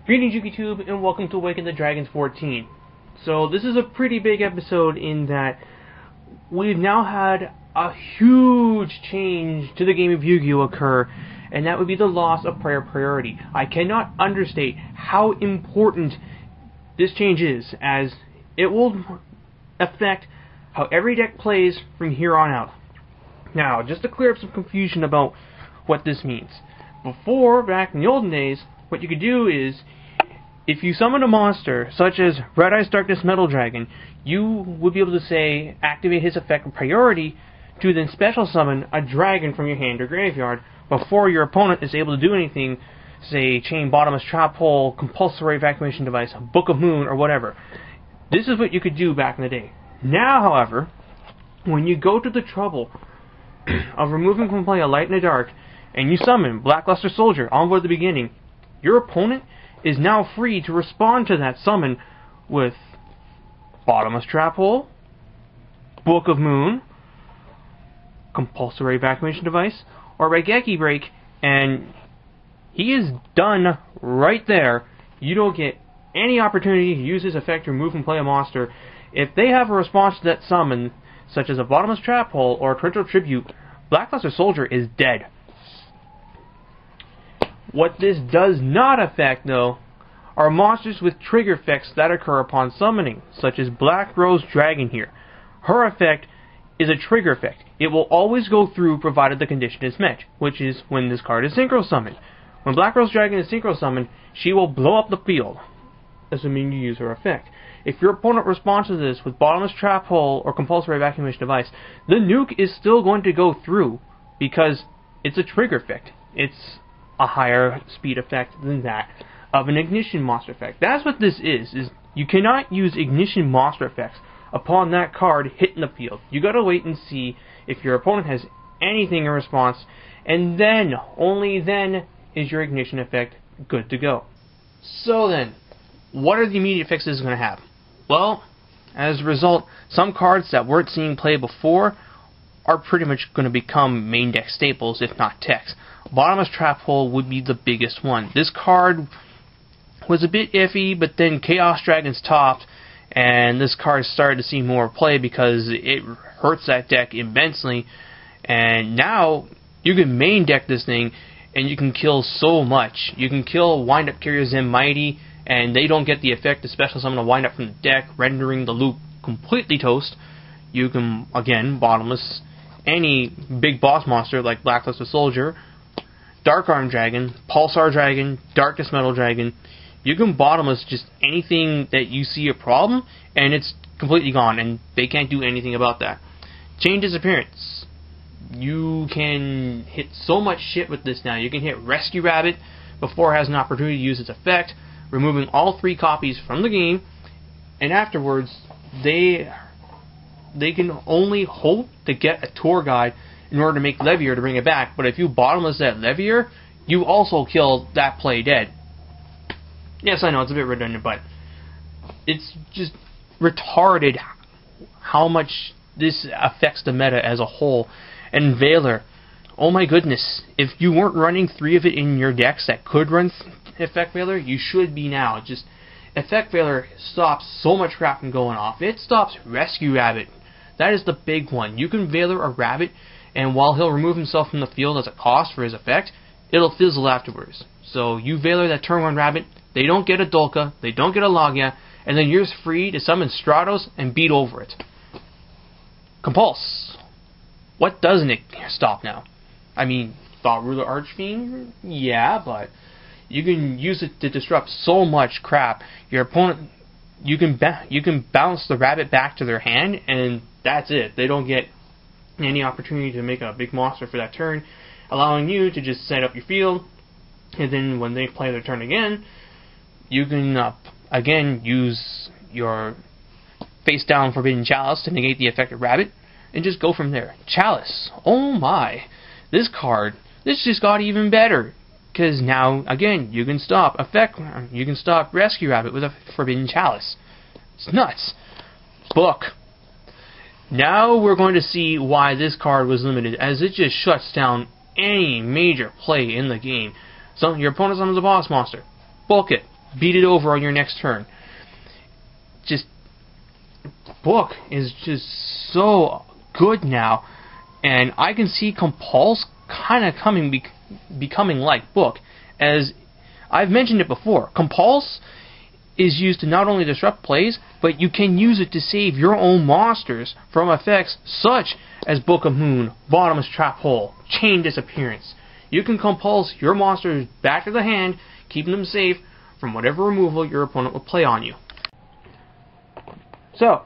Greetings YouTube and welcome to Awaken the Dragons 14. So this is a pretty big episode in that we've now had a huge change to the game of Yu-Gi-Oh! Occur, and that would be the loss of player priority. I cannot understate how important this change is, as it will affect how every deck plays from here on out. Now, just to clear up some confusion about what this means. Before, back in the olden days, what you could do is, if you summon a monster, such as Red Eyes Darkness Metal Dragon, you would be able to say, activate his effect with priority, to then special summon a dragon from your hand or graveyard, before your opponent is able to do anything, say, Chain Bottomless Trap Hole, Compulsory Evacuation Device, Book of Moon, or whatever. This is what you could do back in the day. Now, however, when you go to the trouble of removing from play a Light and a Dark, and you summon Blackluster Soldier Envoy at the beginning, your opponent is now free to respond to that summon with Bottomless Trap Hole, Book of Moon, Compulsory Evacuation Device, or Raigeki Break, and he is done right there. You don't get any opportunity to use his effect to remove and play a monster. If they have a response to that summon, such as a Bottomless Trap Hole or a Torrential Tribute, Blackluster Soldier is dead. What this does not affect, though, are monsters with trigger effects that occur upon summoning, such as Black Rose Dragon here. Her effect is a trigger effect. It will always go through provided the condition is met, which is when this card is synchro summoned. When Black Rose Dragon is synchro summoned, she will blow up the field, assuming you use her effect. If your opponent responds to this with Bottomless Trap Hole or Compulsory Evacuation Device, the nuke is still going to go through because it's a trigger effect. It's a higher speed effect than that of an Ignition monster effect. That's what this is you cannot use Ignition monster effects upon that card hitting the field. You gotta wait and see if your opponent has anything in response, and then, only then, is your Ignition effect good to go. So then, what are the immediate effects this is going to have? Well, as a result, some cards that weren't seeing play before are pretty much going to become main deck staples, if not techs. Bottomless Trap Hole would be the biggest one. This card was a bit iffy, but then Chaos Dragons topped, and this card started to see more play because it hurts that deck immensely, and now you can main deck this thing, and you can kill so much. You can kill Wind Up Carrier Zen Mighty, and they don't get the effect to special summon a Wind Up from the deck, rendering the loop completely toast. You can, again, bottomless any big boss monster like Blackluster Soldier, Dark Arm Dragon, Pulsar Dragon, Darkness Metal Dragon. You can bottomless just anything that you see a problem, and it's completely gone, and they can't do anything about that. Chain Disappearance. You can hit so much shit with this now. You can hit Rescue Rabbit before it has an opportunity to use its effect, removing all 3 copies from the game, and afterwards they can only hope to get a tour guide in order to make Levier to bring it back. But if you bottomless that Levier, you also kill that play dead. Yes, I know, it's a bit redundant, but it's just retarded how much this affects the meta as a whole. And Valor, oh my goodness, if you weren't running 3 of it in your decks that could run Effect Valor, you should be now. Just Effect Valor stops so much crap from going off. It stops Rescue Rabbit. That is the big one. You can Valor a rabbit, and while he'll remove himself from the field as a cost for his effect, it'll fizzle afterwards. So you Valor that turn 1 rabbit, they don't get a Dolka, they don't get a Logia, and then you're free to summon Stratos and beat over it. Compulse. What doesn't it stop now? I mean, Thought Ruler Archfiend? Yeah, but you can use it to disrupt so much crap. Your opponent, you can bounce the rabbit back to their hand, and that's it. They don't get any opportunity to make a big monster for that turn, allowing you to just set up your field, and then when they play their turn again, you can again use your face down Forbidden Chalice to negate the effect of rabbit, and just go from there. Chalice, oh my, this card, this just got even better. Because now, again, you can stop Rescue Rabbit with a Forbidden Chalice. It's nuts. Book. Now we're going to see why this card was limited, as it just shuts down any major play in the game. So your opponent summons a boss monster. Book it. beat it over on your next turn. Just Book is just so good now, and I can see Compulse kind of becoming like Book. As I've mentioned it before, Compulse is used to not only disrupt plays, but you can use it to save your own monsters from effects such as Book of Moon, Bottomless Trap Hole, Chain Disappearance. You can compulse your monsters back to the hand, keeping them safe from whatever removal your opponent will play on you. So,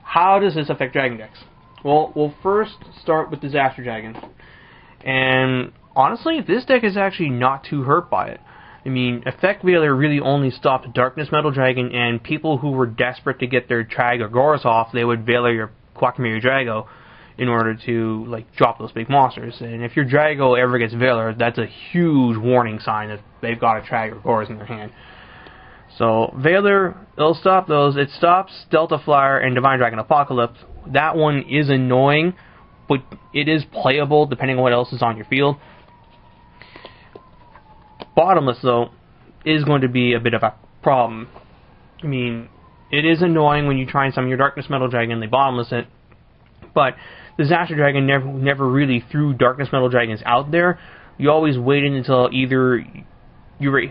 how does this affect Dragon decks? Well, we'll first start with Disaster Dragon. And honestly, this deck is actually not too hurt by it. I mean, Effect Veiler really only stopped Darkness Metal Dragon, and people who were desperate to get their Trag or Goros off, they would Veiler your Quackmiri Drago in order to, like, drop those big monsters. And if your Drago ever gets Veiler, that's a huge warning sign that they've got a Trag or Goros in their hand. So, Veiler, it'll stop those. It stops Delta Flyer and Divine Dragon Apocalypse. That one is annoying, but it is playable depending on what else is on your field. Bottomless, though, is going to be a bit of a problem. I mean, it is annoying when you try and summon your Darkness Metal Dragon, they bottomless it, but Disaster Dragon never really threw Darkness Metal Dragons out there. You always waited until either you were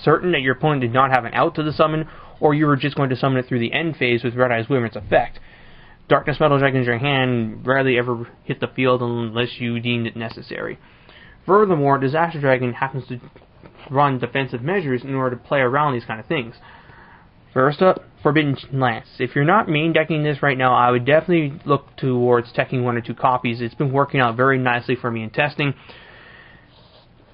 certain that your opponent did not have an out to the summon, or you were just going to summon it through the end phase with Red Eyes Wyvern's effect. Darkness Metal Dragons in your hand rarely ever hit the field unless you deemed it necessary. Furthermore, Disaster Dragon happens to run defensive measures in order to play around these kind of things. First up, Forbidden Lance. If you're not main decking this right now, I would definitely look towards teching 1 or 2 copies. It's been working out very nicely for me in testing.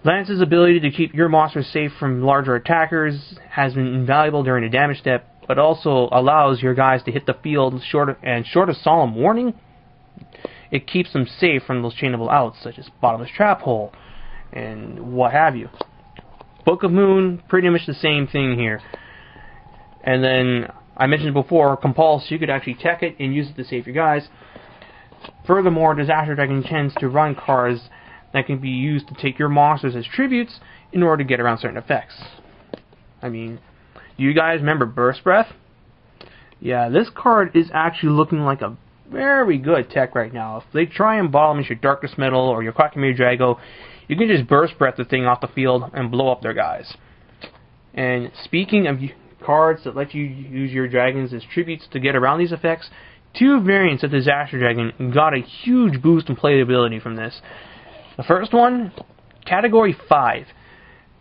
Lance's ability to keep your monsters safe from larger attackers has been invaluable during the damage step, but also allows your guys to hit the field short of Solemn Warning. It keeps them safe from those chainable outs, such as Bottomless Trap Hole and what have you. Book of Moon, pretty much the same thing here. And then, I mentioned before, Compulse, you could actually tech it and use it to save your guys. Furthermore, Disaster Dragon tends to run cards that can be used to take your monsters as tributes in order to get around certain effects. I mean, do you guys remember Burst Breath? Yeah, this card is actually looking like a very good tech right now. If they try and bottom your Darkness Metal or your Quackmiri Drago, you can just Burst Breath the thing off the field and blow up their guys. And speaking of cards that let you use your dragons as tributes to get around these effects, 2 variants of Disaster Dragon got a huge boost in playability from this. The first one, Category 5.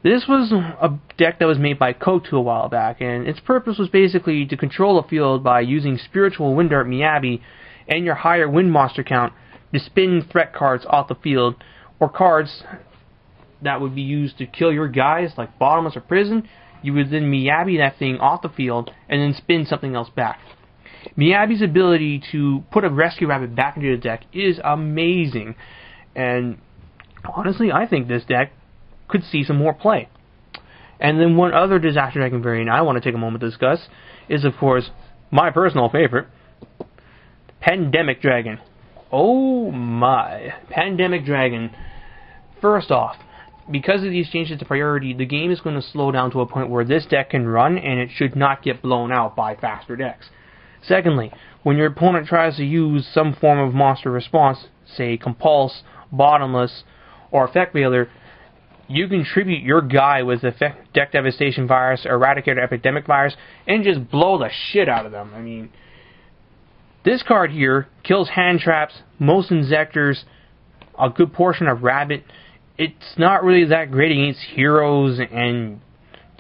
This was a deck that was made by Kotu a while back, and its purpose was basically to control the field by using Spiritual Wind Dart Miyabi and your higher wind monster count to spin threat cards off the field, or cards that would be used to kill your guys, like Bottomless or Prison. You would then Miyabi that thing off the field and then spin something else back. Miyabi's ability to put a Rescue Rabbit back into the deck is amazing, and honestly, I think this deck could see some more play. And then one other Disaster Dragon variant I want to take a moment to discuss is, of course, my personal favorite, Pandemic Dragon. Oh my, Pandemic Dragon. First off, because of these changes to priority, the game is going to slow down to a point where this deck can run and it should not get blown out by faster decks. Secondly, when your opponent tries to use some form of monster response, say Compulse, Bottomless, or Effect Veiler, you can tribute your guy with Deck Devastation Virus, Eradicator Epidemic Virus, and just blow the shit out of them. I mean, this card here kills hand traps, most Inzectors, a good portion of Rabbit. It's not really that great against heroes and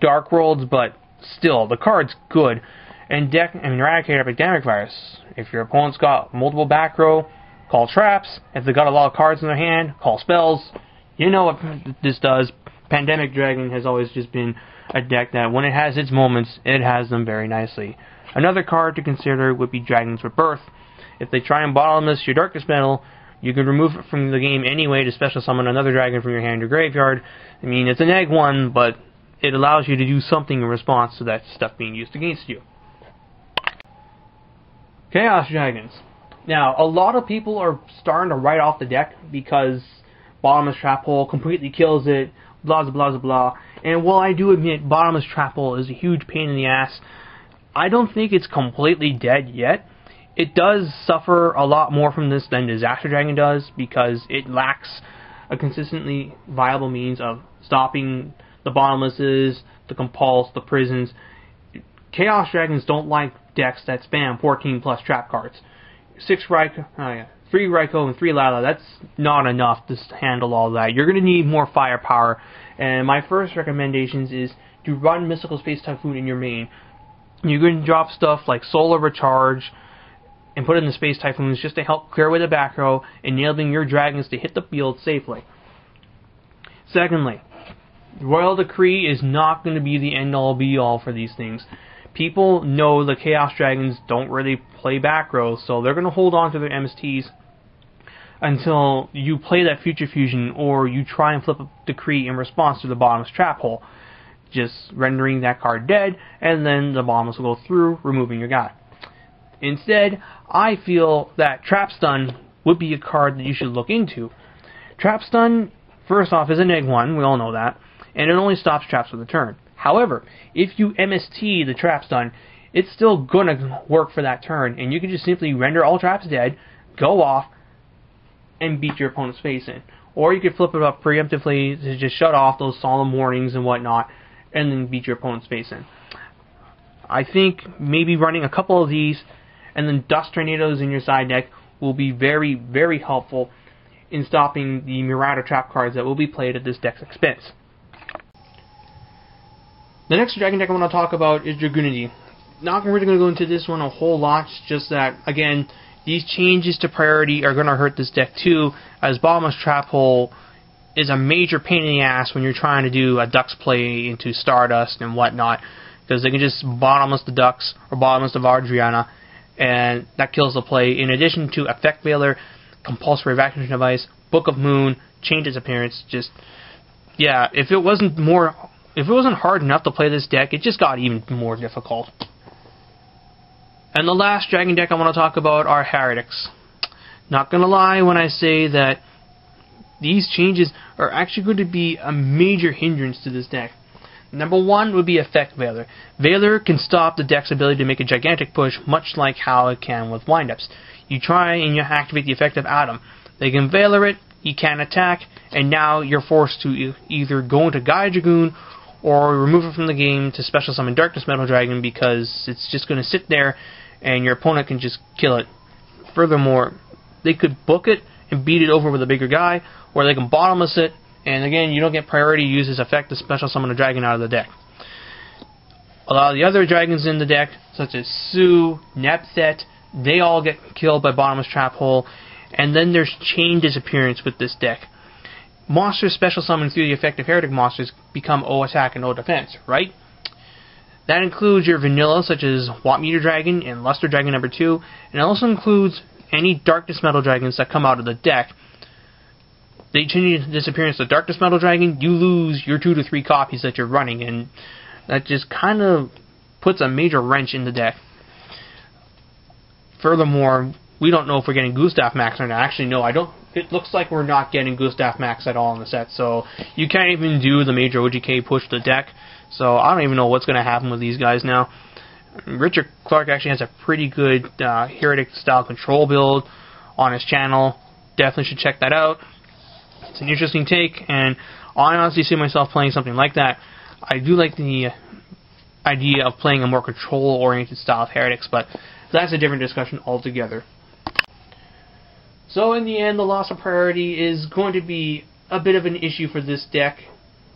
Dark Worlds, but still, the card's good. And Eradicator Epidemic Virus. If your opponent's got multiple back row, call traps. If they've got a lot of cards in their hand, call spells. You know what this does. Pandemic Dragon has always just been a deck that, when it has its moments, it has them very nicely. Another card to consider would be Dragon's Rebirth. If they try and bottomless your Darkness Metal, you can remove it from the game anyway to special summon another dragon from your hand or graveyard. I mean, it's an egg one, but it allows you to do something in response to that stuff being used against you. Chaos Dragons. Now, a lot of people are starting to write off the deck because Bottomless Trap Hole completely kills it, blah blah blah blah, And while I do admit Bottomless Trap Hole is a huge pain in the ass, I don't think it's completely dead yet. It does suffer a lot more from this than Disaster Dragon does, because it lacks a consistently viable means of stopping the Bottomlesses, the Compulse, the Prisons. Chaos Dragons don't like decks that spam 14 plus trap cards. 3 Raikou and 3 Lala, that's not enough to handle all that. You're going to need more firepower, and my first recommendations is to run Mystical Space Typhoon in your main. You're going to drop stuff like Solar Recharge and put in the Space Typhoons just to help clear away the back row, enabling your dragons to hit the field safely. Secondly, Royal Decree is not going to be the end-all be-all for these things. People know the Chaos Dragons don't really play back row, so they're going to hold on to their MSTs until you play that Future Fusion or you try and flip a Decree in response to the Bottomless Trap Hole, just rendering that card dead, and then the Bottomless will go through, removing your guy. Instead, I feel that Trap Stun would be a card that you should look into. Trap Stun, first off, is a -1, we all know that, and it only stops traps for the turn. However, if you MST the Trap Stun, it's still going to work for that turn, and you can just simply render all traps dead, go off, and beat your opponent's face in. Or you could flip it up preemptively to just shut off those solemn warnings and whatnot, and then beat your opponent's face in. I think maybe running a couple of these and then Dust Tornadoes in your side deck will be very, very helpful in stopping the Marauder trap cards that will be played at this deck's expense. The next Dragon deck I want to talk about is Dragunity. Not really going to go into this one a whole lot, just that, again, these changes to priority are going to hurt this deck too, as Bottomless Trap Hole is a major pain in the ass when you're trying to do a Ducks play into Stardust and whatnot, because they can just Bottomless the Ducks or Bottomless the Vardriana, and that kills the play, in addition to Effect Veiler, Compulsory Evacuation Device, Book of Moon, change its appearance. Just, yeah, if it wasn't hard enough to play this deck, it just got even more difficult. And the last Dragon deck I want to talk about are Heretics. Not gonna lie when I say that these changes are actually going to be a major hindrance to this deck. Number one would be Effect Veiler. Veiler can stop the deck's ability to make a gigantic push, much like how it can with windups. You try and you activate the effect of Atom. They can Veiler it, you can't attack, and now you're forced to either go into Gaia Dragoon or remove it from the game to special summon Darkness Metal Dragon, because it's just going to sit there and your opponent can just kill it. Furthermore, they could book it and beat it over with a bigger guy, or they can Bottomless it, and again, you don't get priority to use this effect to special summon a dragon out of the deck. A lot of the other dragons in the deck, such as Su, Nepthet, they all get killed by Bottomless Trap Hole, and then there's Chain Disappearance with this deck. Monsters special summoned through the effect of Heretic monsters become O attack and O defense, right? That includes your vanilla, such as Watt Meter Dragon and Luster Dragon number 2, and it also includes any Darkness Metal Dragons that come out of the deck. They change the disappearance of Darkness Metal Dragon, you lose your 2 to 3 copies that you're running, and that just kind of puts a major wrench in the deck. Furthermore, we don't know if we're getting Gustav Max or not. Actually, no, I don't. It looks like we're not getting Gustav Max at all in the set, so you can't even do the major OGK push to the deck, so I don't even know what's going to happen with these guys now. Richard Clark actually has a pretty good Heretic-style control build on his channel. Definitely should check that out. It's an interesting take, and I honestly see myself playing something like that. I do like the idea of playing a more control-oriented style of Heretics, but that's a different discussion altogether. So in the end, the loss of priority is going to be a bit of an issue for this deck.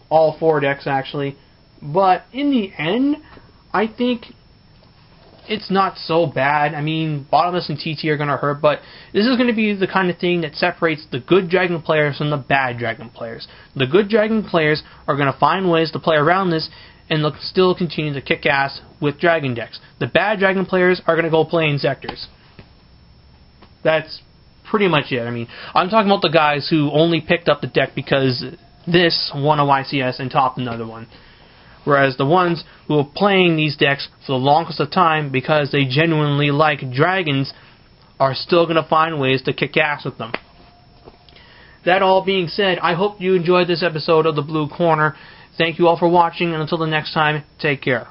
All 4 decks, actually. But in the end, I think it's not so bad. I mean, Bottomless and TT are going to hurt, but this is going to be the kind of thing that separates the good Dragon players from the bad Dragon players. The good Dragon players are going to find ways to play around this, and they'll still continue to kick ass with Dragon decks. The bad Dragon players are going to go play in sectors. That's pretty much it. I mean, I'm talking about the guys who only picked up the deck because this won a YCS and topped another one. Whereas the ones who are playing these decks for the longest of time because they genuinely like dragons are still going to find ways to kick ass with them. That all being said, I hope you enjoyed this episode of The Blue Corner. Thank you all for watching, and until the next time, take care.